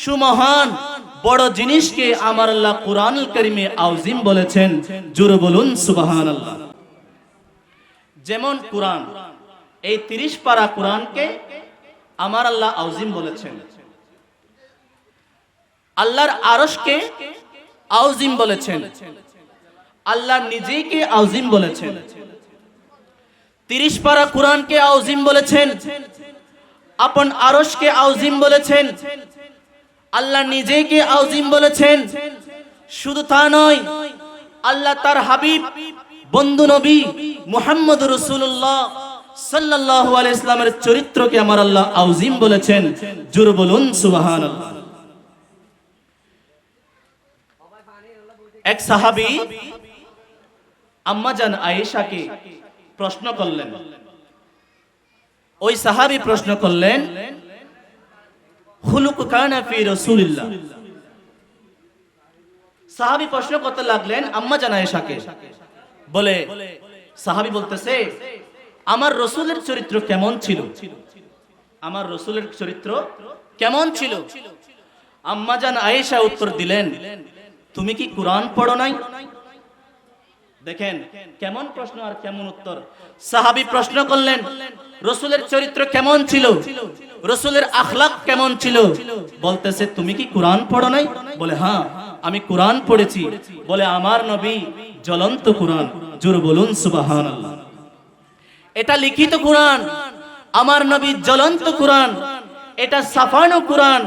সুমহান বড় জিনিসকে আমার আল্লাহ কুরআনুল কারীমে আযীম বলেছেন। জোরে বলুন সুবহানাল্লাহ। যেমন কুরআন, এই 30 পারা কুরআনকে আমার আল্লাহ আযীম বলেছেন। আল্লাহর আরশকে আযীম বলেছেন, আল্লাহ নিজেকে আযীম বলেছেন। 30 পারা কুরআনকে আযীম বলেছেন, আপন আরশকে আযীম বলেছেন, আল্লাহ নিজেকে আযীম বলেছেন। শুধু তা নয়, আল্লাহ তার হাবিব বন্ধু নবী মুহাম্মদ রাসূলুল্লাহ সাল্লাল্লাহু আলাইহি ওয়াসাল্লামের চরিত্রকে আমার আল্লাহ আযীম বলেছেন। জোরে বলুন সুবহানাল্লাহ। এক সাহাবী আম্মা জান আয়েশাকে প্রশ্ন করলেন। ওই সাহাবী প্রশ্ন করলেন, খুলুক কানা ফি রাসূলিল্লাহ। সাহাবী প্রশ্ন করতে লাগলেন আম্মা জান আয়েশাকে, বলে সাহাবী বলতেছে, আমার রাসূলের চরিত্র কেমন ছিল? আমার রাসূলের চরিত্র কেমন ছিল? আম্মা জান আয়েশা উত্তর দিলেন, তুমি কি কুরআন পড়ো নাই? দেখেন কেমন প্রশ্ন আর কেমন উত্তর। সাহাবী প্রশ্ন করলেন, রাসূলের চরিত্র কেমন ছিল, রাসূলের আখলাক কেমন ছিল? বলতেছে, তুমি কি কুরআন পড়ো নাই? বলে, হ্যাঁ আমি কুরআন পড়েছি। বলে, আমার নবী জ্বলন্ত কুরআন। জোরে বলুন সুবহানাল্লাহ। এটা লিখিত কুরআন, আমার নবী জ্বলন্ত কুরআন। এটা ছাপানো কুরআন,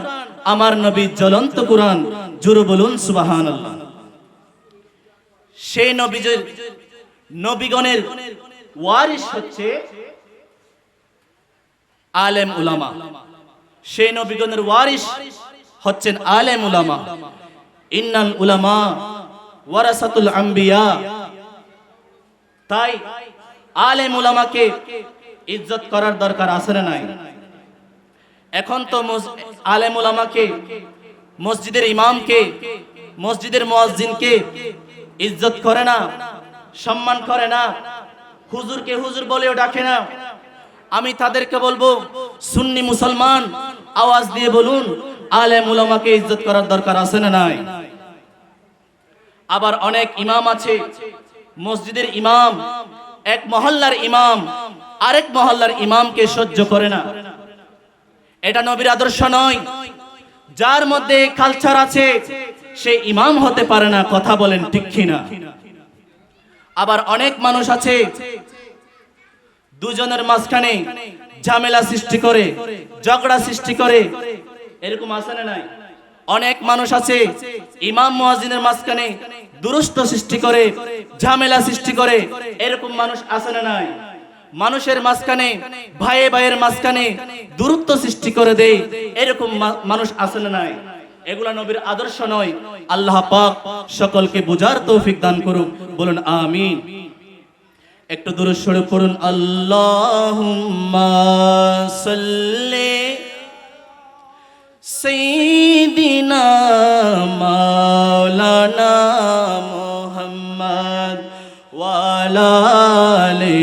আমার নবী জ্বলন্ত কুরআন। জোরে বলুন সুবহানাল্লাহ। সেই নবীগণের ওয়ারিস হচ্ছে আলেম উলামা। সেই নবীগণের ওয়ারিস হচ্ছেন আলেম উলামা। ইন্নাল উলামা ওয়ারাসাতুল আম্বিয়া। তাই আলেম উলামাকে ইজ্জত করার দরকার আছে না নাই? এখন তো আলেম উলামাকে, মসজিদের ইমামকে, মসজিদের মুয়াজ্জিনকে ইজ্জত করে না, সম্মান করে না, হুজুরকে হুজুর বলেও ডাকে না। আমি তাদেরকে বলবো, সুন্নি মুসলমান আওয়াজ দিয়ে বলুন, আলেম উলামাকে ইজ্জত করার দরকার আছে না নাই? আবার অনেক ইমাম আছে, মসজিদের ইমাম এক মহল্লার ইমাম আরেক মহল্লার ইমামকে সহ্য করে না। এটা নবীর আদর্শ নয়। যার মধ্যে কালচার আছে সে ইমাম হতে পারে না। কথা বলেন ঠিক কিনা? আবার অনেক মানুষ আছে দুজনের মাঝখানে ঝামেলা সৃষ্টি করে, ঝগড়া সৃষ্টি করে। এরকম আছে না নাই? অনেক মানুষ আছে ইমাম মুয়াজ্জিনের মাঝখানে দুরুস্ত সৃষ্টি করে, ঝামেলা সৃষ্টি করে। এরকম মানুষ আছে না নাই? মানুষের মাঝখানে, ভাইয়ে ভাইয়ের মাঝখানে দূরত্ব সৃষ্টি করে দেয়। এরকম মানুষ আছে না নাই? এগুলা নবীর আদর্শ নয়। আল্লাহ পাক সকলকে বুঝার তৌফিক দান করুক। বলুন আমিন। একটু দরুদ শরীফ পড়ুন। আল্লাহুম্মা সাল্লি সাইয়্যিদিনা মাওলানা মুহাম্মদ ওয়া আলা আলি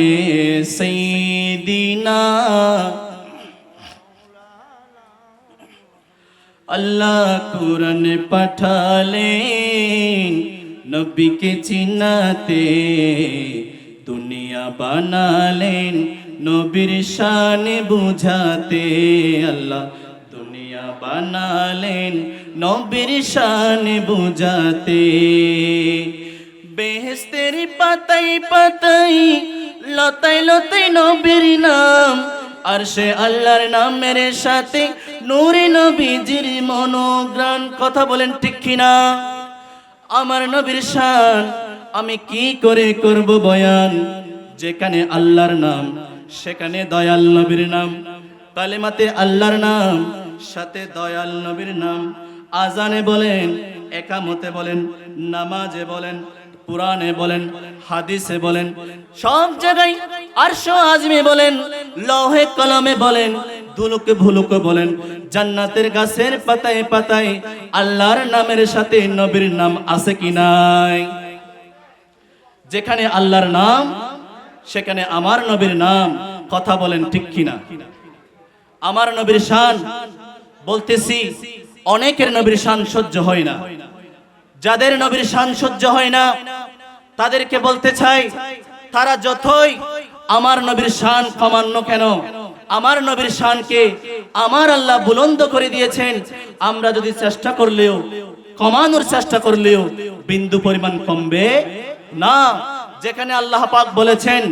সাইয়্যিদিনা। আল্লাহ কুরআন পাঠালেন নবীকে চিনাতে, দুনিয়া বানালেন নবীর শান বুঝাতে। আল্লাহ দুনিয়া বানালেন নবীর শান বুঝাতে। বেহেশতের পাতায় পাতায় লতায় লতায় নবীর নাম, আর সে আল্লাহর নামের সাথে নূরে নবীজির মনোগ্রাণ। কথা বলেন ঠিক কিনা? আমার নবীর শান আমি কি করে করব বয়ান? যেখানে আল্লাহর নাম সেখানে দয়াল নবীর নাম, কালেমাতে আল্লাহর নাম সাথে দয়াল নবীর নাম। আজানে বলেন, একামতে বলেন, নামাজে বলেন, কুরআনে বলেন, হাদিসে বলেন, সব জায়গায় আরশ আযমে বলেন, লৌহে কলমে বলেন, দুলুকে ভুলুকে বলেন, জান্নাতের গাছের পাতায় পাতায় আল্লাহর নামের সাথে নবীর নাম আছে কি নাই? যেখানে আল্লাহর নাম সেখানে আমার নবীর নাম। কথা বলেন ঠিক কিনা? আমার নবীর শান বলতেছি, অনেকের নবীর শান সহ্য হয় না। যাদের নবীর শান সহ্য হয় না তাদেরকে বলতে চাই, তারা যতই আমার নবীর শান কমান্য কেন, আমার নবীর শানকে আমার আল্লাহ বুলন্দ করে দিয়েছেন। আমরা যদি চেষ্টা করলেও, কমানোর চেষ্টা করলেও বিন্দু পরিমাণ কমবে না। যেখানে আল্লাহ পাক বলেছেন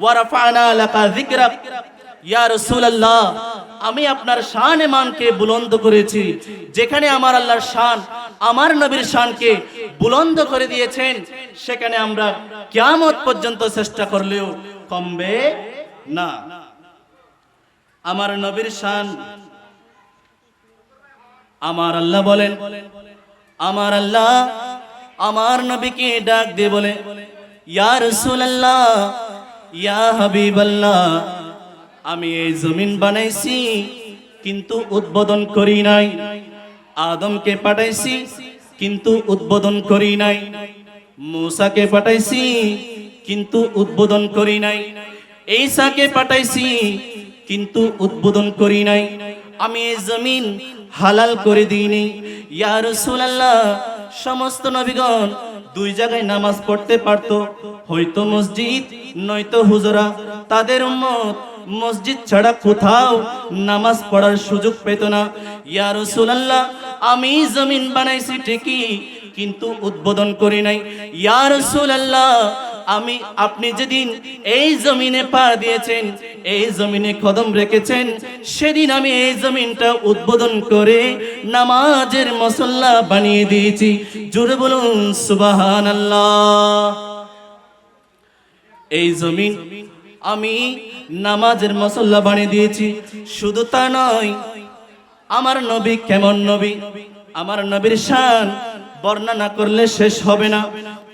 ওয়ারাফানা লাকা যিকরাক, ইয়া রাসূলুল্লাহ আমি আপনার শানে মানকে বুলন্দ করেছি। যেখানে আমার আল্লাহর শান, আমার নবীর শানকে বুলন্দ করে দিয়েছেন, সেখানে আমরা কিয়ামত পর্যন্ত চেষ্টা করলেও কমবে না। আমার নবীর শান, আমার আল্লাহ বলেন, আমার আল্লাহ আমার নবীকে ডাক দিয়ে বলে, ইয়া রাসূলুল্লাহ ইয়া হাবিবাল্লাহ আমি এই জমিন বানাইছি কিন্তু উদ্বোধন করি নাই। আদমকে পাঠাইছি কিন্তু উদ্বোধন করি নাই। মূসাকে পাঠাইছি কিন্তু উদ্বোধন করি নাই। ঈসাকে পাঠাইছি কিন্তু উদ্বোধন করি নাই। আমি এই জমিন হালাল করে দিইনি। ইয়া রাসূলুল্লাহ সমস্ত নবীগণ দুই জায়গায় নামাজ পড়তে পারতো, হয়তো মসজিদ নয়তো হুজরা। তাদের উম্মত মসজিদ ছাড়া কোথাও নামাজ পড়ার সুযোগ পেত না। ইয়া রাসূলুল্লাহ আমি জমিন বানাইছি ঠিকই কিন্তু উদ্বোধন করি নাই। ইয়া রাসূলুল্লাহ আমি, আপনি যেদিন এই জমিনে পা দিয়েছেন, এই জমিনে কদম রেখেছেন, সেদিন আমি এই জমিনটা উদ্বোধন করে নামাজের মুসল্লা বানিয়ে দিয়েছি। জোরে বলুন সুবহানাল্লাহ। এই জমিন আমি নামাজের মুসল্লা বানিয়ে দিয়েছি। শুধু তা নয়, আমার নবী কেমন নবী, আমার নবীর শান বর্ণনা করলে শেষ হবে না,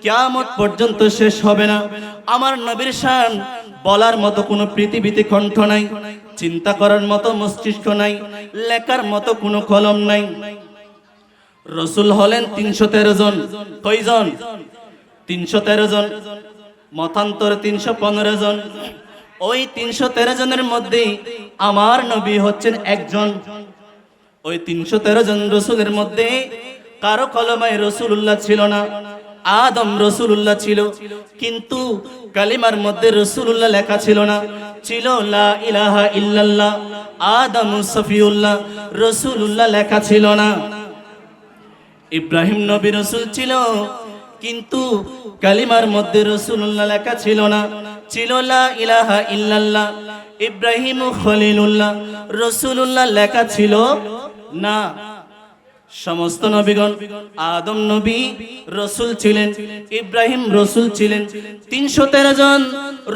কিয়ামত পর্যন্ত শেষ হবে না। আমার নবীর শান বলার মতো কোনো পৃথিবীতে কণ্ঠ নাই, চিন্তা করার মতো মস্তিষ্ক নাই, লেখার মতো কোনো কলম নাই। রসুল হলেন 313 জন। কয়জন? 313 জন। মতান্তর 315 জন। ওই 313 জনের মধ্যে আমার নবী হচ্ছেন একজন। ওই 313 জন রসুলের মধ্যে কারো কলমায় রাসূলুল্লাহ ছিল না। আদম রাসূলুল্লাহ ছিল, কিন্তু কালিমার মধ্যে রাসূলুল্লাহ লেখা ছিল না। ছিল লা ইলাহা ইল্লাল্লাহ, আদম সফিউল্লাহ, রাসূলুল্লাহ লেখা ছিল না। ইব্রাহিম নবী রাসূল ছিল, কিন্তু কালিমার মধ্যে রাসূলুল্লাহ লেখা ছিল না। ছিল লা ইলাহা ইল্লাল্লাহ, ইব্রাহিম খলিলুল্লাহ, রাসূলুল্লাহ লেখা ছিল না। সমস্ত নবীগণ, আদম নবী রসুল ছিলেন, ইব্রাহিম রসুল ছিলেন। 313 জন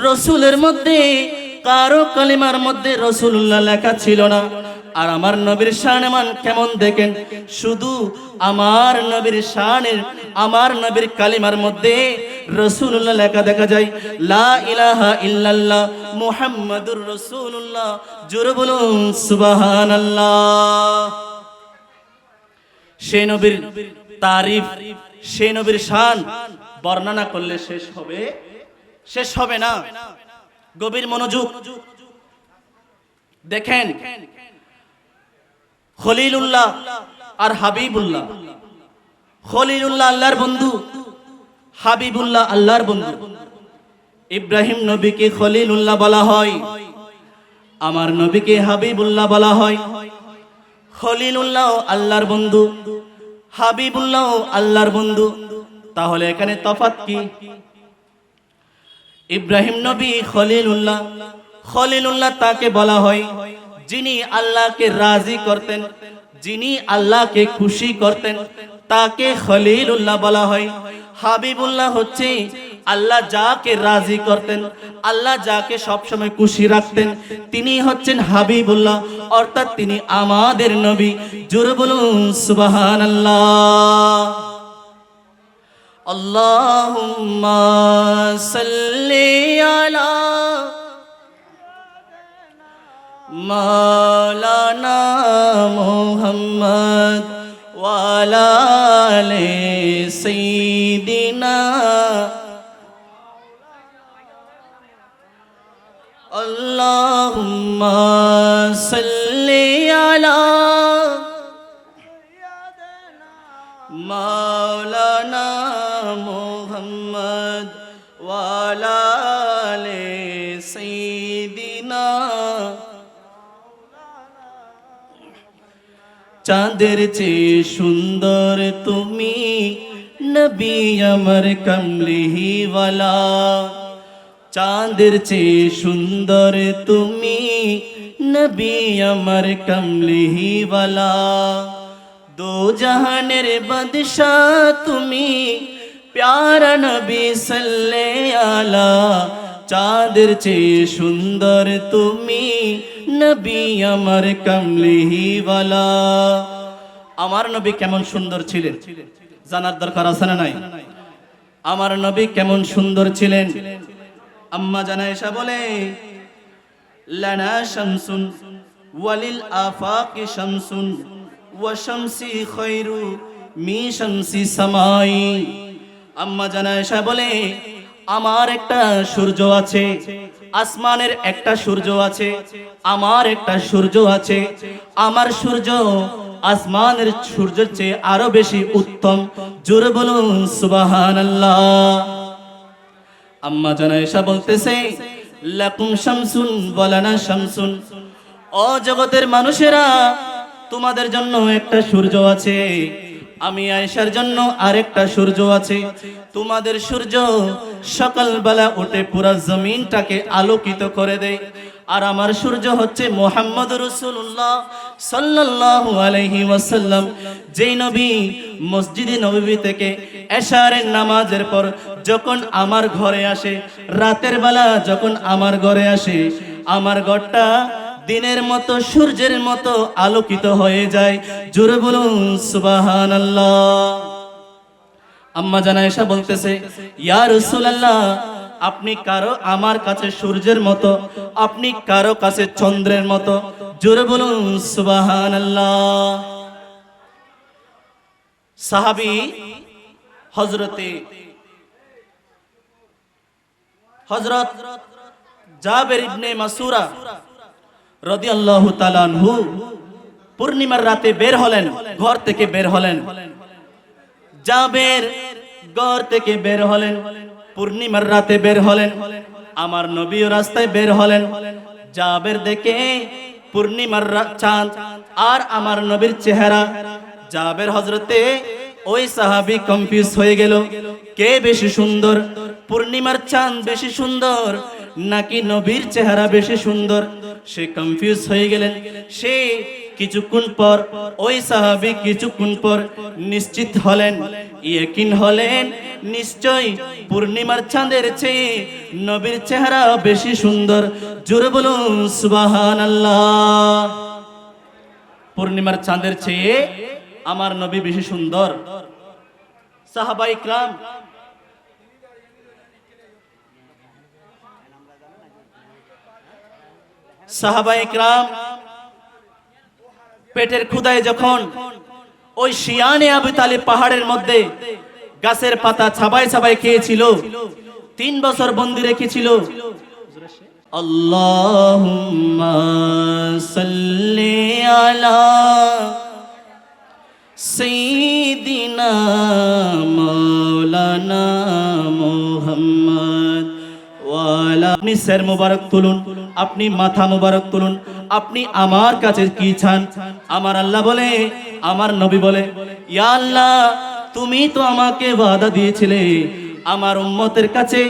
রসুলের মধ্যে কারো কালিমার মধ্যে রাসূলুল্লাহ লেখা ছিল না। আর আমার নবীর শান কেমন দেখেন, শুধু আমার নবীর শানের, আমার নবীর কালিমার মধ্যে রাসূলুল্লাহ লেখা দেখা যায়, লা ইলাহা ইল্লাল্লাহ মুহাম্মাদুর রাসূলুল্লাহ। জোরে বলুন সুবহানাল্লাহ। সেই নবীর তারিফ, সেই নবীর শান বর্ণনা করলে শেষ হবে না। গভীর মনোযোগ দেখেন, খলিলুল্লাহ আর হাবিবুল্লাহ। খলিলুল্লাহ আল্লাহর বন্ধু, হাবিবুল্লাহ আল্লাহর বন্ধু। ইব্রাহিম নবীকে খলিলুল্লাহ বলা হয়, আমার নবীকে হাবিবুল্লাহ বলা হয়। খলিলুল্লাহ আল্লাহর বন্ধু, হাবিবুল্লাহ আল্লাহর বন্ধু। তাহলে এখানে তফাৎ কি? ইব্রাহিম নবী খলিলুল্লাহ, খলিলুল্লাহ তাকে বলা হয় যিনি আল্লাহকে রাজি করতেন, যিনি আল্লাহকে খুশি করতেন, তাকে খলিলুল্লাহ বলা হয়। হাবিবুল্লাহ হচ্ছে আল্লাহ যাকে রাজি করতেন, আল্লাহ যাকে সবসময় খুশি রাখতেন, তিনি হচ্ছেন হাবিবুল্লাহ, অর্থাৎ তিনি আমাদের নবী। জোরে বলুন সুবহানাল্লাহ। আল্লাহুম্মা সাল্লি আলা মাওলানা মুহাম্মদ ওয়া আলা আলি সাইয়্যিদিনা আল্লাহুম্মা সাল্লি আলা মাওলানা মুহাম্মদ ওয়ালা আলে সাইয়্যিদিনা। চাঁদের চেয়ে সুন্দর তুমি নবী আমার কমলিওয়ালা। চাঁদের চেয়ে সুন্দর তুমি নবী আমার কমলিওয়ালা। দো জাহানের বাদশাহ তুমি প্যারা নবী সাল্লাল্লাহু আলা। চাঁদের চেয়ে সুন্দর তুমি নবী আমার কমলিওয়ালা। আমার নবী কেমন সুন্দর ছিলেন জানার দরকার আছে না নাই? আমার নবী কেমন সুন্দর ছিলেন? আম্মা জান আয়েশা বলে, লানা শামসুন ওয়ালিল আফাকি শামসুন ওয়া শামসি খায়রু মি শামসি সামাই। আম্মা জান আয়েশা বলে, আমার একটা সূর্য আছে, আসমানের একটা সূর্য আছে, আমার একটা সূর্য আছে। আমার সূর্য আসমানের সূর্যের চেয়ে আরো বেশি উত্তম। জোরে বলুন সুবহানাল্লাহ। আম্মা জান আয়েশা বলতেছে, লাকুম শামসুন ওয়া লানা শামসুন। ও জগতের মানুষেরা, তোমাদের জন্য একটা সূর্য আছে, আমি আয়েশার জন্য আরেকটা সূর্য আছে। তোমাদের সূর্য সকালবেলা উঠে পুরা জমিনটাকে আলোকিত করে দেয়, আর আমার সূর্য হচ্ছে মুহাম্মদুর রাসূলুল্লাহ সাল্লাল্লাহু আলাইহি ওয়াসাল্লাম। যেই নবী মসজিদে নববী থেকে এশারের নামাজের পর যখন আমার ঘরে আসে, রাতের বেলা যখন আমার ঘরে আসে, আমার ঘরটা দিনের মতো সূর্যের মতো আলোকিত হয়ে যায়। জোরে বলুন সুবহানাল্লাহ। আম্মা জান আয়েশা বলতেছে, ইয়া রাসূলুল্লাহ, আপনি কারো আমার কাছে সূর্যের মতো, আপনি কারো কাছে চন্দ্রের মতো। জোরে বলুন সুবহানাল্লাহ। সাহাবী হযরত জাবের ইবনে মাসুরা রাদিয়াল্লাহু তাআলা আনহু পূর্ণিমার রাতে বের হলেন, ঘর থেকে বের হলেন। জাবের ঘর থেকে বের হলেন, পূর্ণিমার রাতে বের হলেন। আমার নবীও রাস্তায় বের হলেন। জাবের দেখে পূর্ণিমার চাঁদ আর আমার নবীর চেহারা। জাবের হযরতে ওই সাহাবী কনফিউজ হয়ে গেল, কে বেশি সুন্দর, পূর্ণিমার চাঁদ বেশি সুন্দর নাকি নবীর চেহারা বেশি সুন্দর? সে কনফিউজ হয়ে গেলেন। সে কিছুক্ষণ পর, ওই সাহাবী কিছুক্ষণ পর নিশ্চিত হলেন, ইয়াকিন হলেন, নিশ্চয় পূর্ণিমার চাঁদের চেয়ে নবীর চেহারা বেশি সুন্দর। জোরে বলুন সুবহানাল্লাহ। পূর্ণিমার চাঁদের চেয়ে আমার নবী বেশি সুন্দর। সাহাবায়ে কিরাম পেটের ক্ষুধায় যখন ওই শিয়ানে আবু তালিব পাহাড়ের মধ্যে গাছের পাতা ছাবাই ছাবাই খেয়েছিল, 3 বছর বন্দী রেখেছিল। আল্লাহুম্মা সাল্লি আলা সাইয়্যিদিনা মাওলানা মুহাম্মদ ওয়ালা। আপনি সির মুবারক তুলুন, আপনি মাথা মুবারক তুলুন, আপনি আমার কাছে কি চান? আমার আল্লাহ বলে, আমার নবী বলে, ইয়া আল্লাহ, তুমি তো আমাকে ওয়াদা দিয়েছিলে আমার উম্মতের কাছে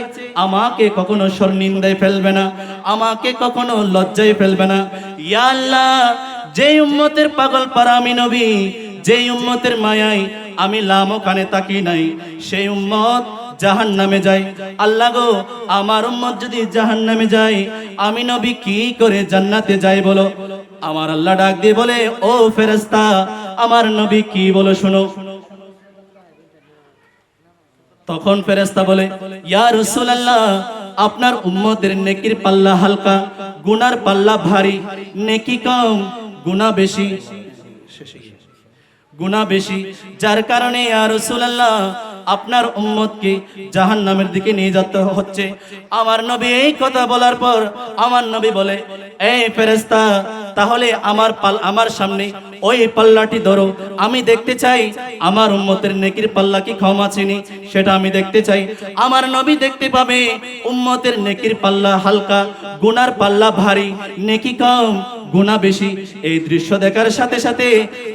আমাকে কখনো শর্মিন্দায় ফেলবে না, আমাকে কখনো লজ্জায় ফেলবে না। ইয়া আল্লাহ, যে উম্মতের পাগল পারা আমি নবী, যে উম্মতের মায়ায় আমি লামো কানে তাকি নাই, সেই উম্মত জাহান্নামে যায়। আল্লাহ গো, আমার উম্মত যদি জাহান্নামে যায়, আমি নবী কি করে জান্নাতে যাই বলো? আমার আল্লাহ ডাক দিয়ে বলে, ও ফেরেশতা, আমার নবী কি বলো শোনো। তখন ফেরেশতা বলে, ইয়া রাসূলুল্লাহ, আপনার উম্মতের নেকির পাল্লা হালকা, গুনার পাল্লা ভারী। নেকি কম, গুনাহ বেশি, গুনাহ বেশি, যার কারণে ইয়া রাসূলুল্লাহ আপনার উম্মতকে জাহান্নামের দিকে নিয়ে যেতে হচ্ছে। আমার নবী এই কথা বলার পর আমার নবী বলে, এই ফেরেশতা, তাহলে আমার সামনে ওই পাল্লাটি ধরো, আমি দেখতে চাই আমার উম্মতের নেকির পাল্লা কি কম আছেনি, সেটা আমি দেখতে চাই। আমার নবী দেখতে পাবে উম্মতের নেকির পাল্লা হালকা, গুনার পাল্লা ভারী, নেকি কম গুনাহ বেশি। এই দৃশ্য দেখার সাথে সাথে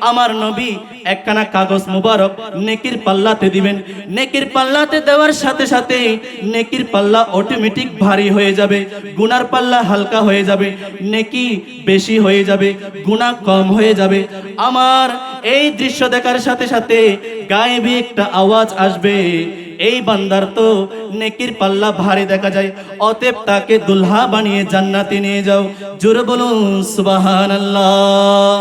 আমার নবী একখানা কাগজ মুবারক নেকির পাল্লাতে দিবেন। নেকির পাল্লাতে দেওয়ার সাথে সাথে নেকির পাল্লা অটোমেটিক ভারী হয়ে যাবে, গুনার পাল্লা হালকা হয়ে যাবে, নেকি বেশি হয়ে যাবে, গুনাহ কম হয়ে যাবে। আমার এই দৃশ্য দেখার সাথে সাথে গায়েবী একটা আওয়াজ আসবে, এই বান্দার তো নেকির পাল্লা ভারী দেখা যায়, অতএব তাকে দুলহা বানিয়ে জান্নাতে নিয়ে যাও। জোরে বলুন সুবহানাল্লাহ।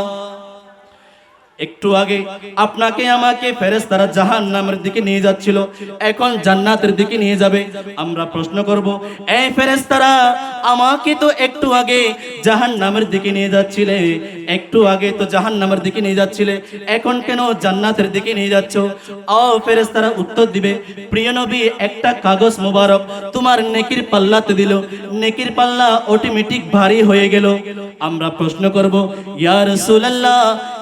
একটু আগে আপনাকে আমাকে ফেরেশতারা জাহান্নামের দিকে নিয়ে যাচ্ছিল, এখন জান্নাতের দিকে নিয়ে যাবে। আমরা প্রশ্ন করব, এই ফেরেশতারা আমাকে তো একটু আগে জাহান্নামের দিকে নিয়ে যাচ্ছিলে, একটু আগে তো জাহান্নামের দিকে নিয়ে যাচ্ছিলে, এখন কেন জান্নাতের দিকে নিয়ে যাচ্ছ? ও ফেরেশতারা উত্তর দিবে, প্রিয় নবী একটা কাগজ মোবারক তোমার নেকির পাল্লাতে দিল, নেকির পাল্লা অটোমেটিক ভারী হয়ে গেল। আমরা প্রশ্ন করব, ইয়া রাসূলুল্লাহ,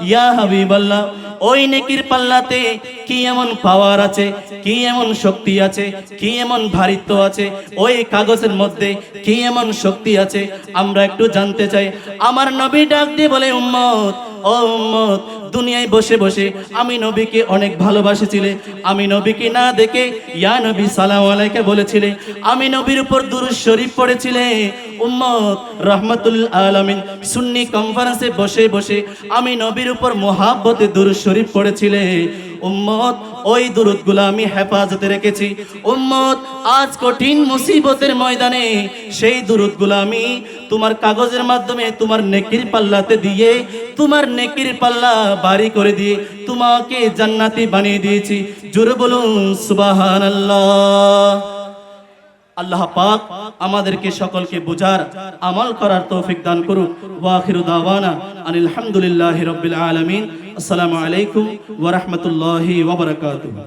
ইয়া হাবিবাল্লাহ, ওই নেকির পাল্লাতে কি এমন পাওয়ার আছে, কি এমন শক্তি আছে, কি এমন ভারিত্ব আছে, ওই কাগজের মধ্যে কি এমন শক্তি আছে, আমরা একটু জানতে চাই। আমার নবী ডাক দিয়ে বলে, উম্মত, ও উম্মত, দুনিয়ায় বসে বসে আমি নবীকে অনেক ভালোবাসেছিলে, আমি নবীকে না দেখে ইয়া নবী সালাম আলাইকা বলেছিলে, আমি নবীর উপর দুরূদ শরীফ পড়েছিলে। উম্মত রাহমাতুল আলামিন সুন্নি কনফারেন্সে বসে বসে আমি নবীর উপর মোহাব্বতে দুরূদ শরীফ পড়েছিলে। উম্মত ওই দুরূদগুলো আমি হেফাজতে রেখেছি। উম্মত আজ কঠিন মুসিবতের ময়দানে সেই দুরূদগুলো আমি তোমার কাগজের মাধ্যমে তোমার নেকির পাল্লাতে দিয়ে, তোমার নেকির পাল্লা ভারী করে দিয়ে তোমাকে জান্নাতি বানিয়ে দিয়েছি। জোরে বলুন সুবহানাল্লাহ। আল্লাহ পাক আমাদেরকে সকলকে বুঝার আমল করার তৌফিক দান করুন। ওয়া আখিরু দাওয়ানা আনিল হামদুলিল্লাহি রাব্বিল আলামিন। আসসালামু আলাইকুম ওয়া রাহমাতুল্লাহি ওয়া বারাকাতুহু।